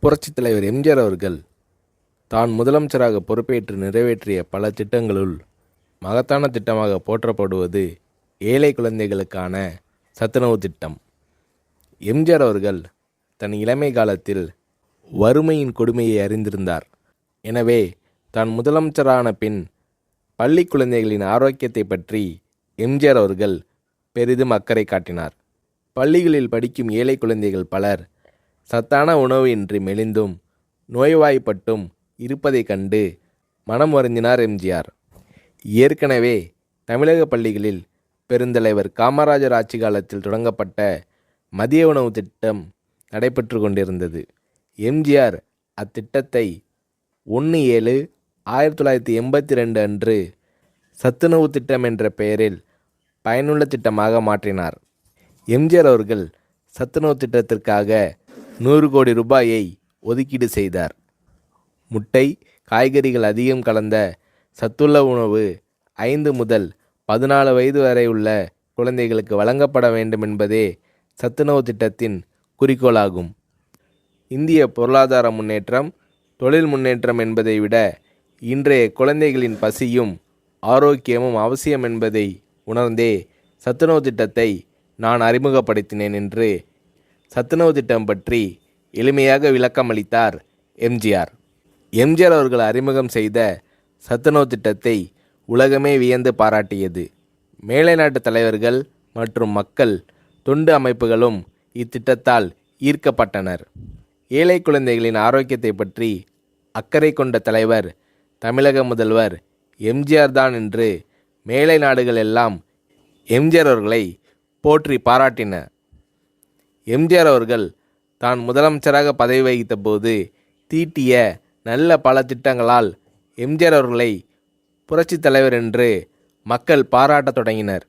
புரட்சித் தலைவர் எம்ஜிஆர் அவர்கள் தான் முதலமைச்சராக பொறுப்பேற்று நிறைவேற்றிய பல திட்டங்களுள் மகத்தான திட்டமாக போற்றப்படுவது ஏழை குழந்தைகளுக்கான சத்துணவு திட்டம். எம்ஜிஆர் அவர்கள் தன் இளமை காலத்தில் வறுமையின் கொடுமையை அறிந்திருந்தார். எனவே தான் முதலமைச்சரான பின் பள்ளி குழந்தைகளின் ஆரோக்கியத்தை பற்றி எம்ஜிஆர் அவர்கள் பெரிதும் அக்கறை காட்டினார். பள்ளிகளில் படிக்கும் ஏழை குழந்தைகள் பலர் சத்தான உணவு இன்றி மெலிந்தும் நோய்வாய்ப்பட்டும் இருப்பதைக் கண்டு மனம் வருந்தினார் எம்ஜிஆர். ஏற்கனவே தமிழக பள்ளிகளில் பெருந்தலைவர் காமராஜர் ஆட்சி காலத்தில் தொடங்கப்பட்ட மதிய உணவு திட்டம் நடைபெற்று கொண்டிருந்தது. எம்ஜிஆர் அத்திட்டத்தை 1/7/1982 அன்று சத்துணவு திட்டம் என்ற பெயரில் பயனுள்ள திட்டமாக மாற்றினார். எம்ஜிஆர் அவர்கள் சத்துணவு திட்டத்திற்காக 100 கோடி ரூபாயை ஒதுக்கீடு செய்தார். முட்டை, காய்கறிகள் அதிகம் கலந்த சத்துள்ள உணவு 5 முதல் 14 வயது வரை உள்ள குழந்தைகளுக்கு வழங்கப்பட வேண்டும் என்பதே சத்துணவு திட்டத்தின் குறிக்கோளாகும். இந்திய பொருளாதார முன்னேற்றம், தொழில் முன்னேற்றம் என்பதை விட இன்றைய குழந்தைகளின் பசியும் ஆரோக்கியமும் அவசியம் என்பதை உணர்ந்தே சத்துணவு திட்டத்தை நான் அறிமுகப்படுத்தினேன் என்று சத்துணவு திட்டம் பற்றி எளிமையாக விளக்கமளித்தார் எம்ஜிஆர். எம்ஜிஆர் அவர்கள் அறிமுகம் செய்த சத்துணவு திட்டத்தை உலகமே வியந்து பாராட்டியது. மேலை நாட்டு தலைவர்கள் மற்றும் மக்கள் தொண்டு அமைப்புகளும் இத்திட்டத்தால் ஈர்க்கப்பட்டனர். ஏழை குழந்தைகளின் ஆரோக்கியத்தை பற்றி அக்கறை கொண்ட தலைவர் தமிழக முதல்வர் எம்ஜிஆர் தான் என்று மேலை நாடுகள் எல்லாம் எம்ஜிஆர் அவர்களை போற்றி பாராட்டின. எம்ஜிஆர் அவர்கள் தான் முதலமைச்சராக பதவி வகித்த போது தீட்டிய நல்ல பல திட்டங்களால் எம்ஜிஆர் அவர்களை புரட்சித் தலைவர் என்று மக்கள் பாராட்டத் தொடங்கினர்.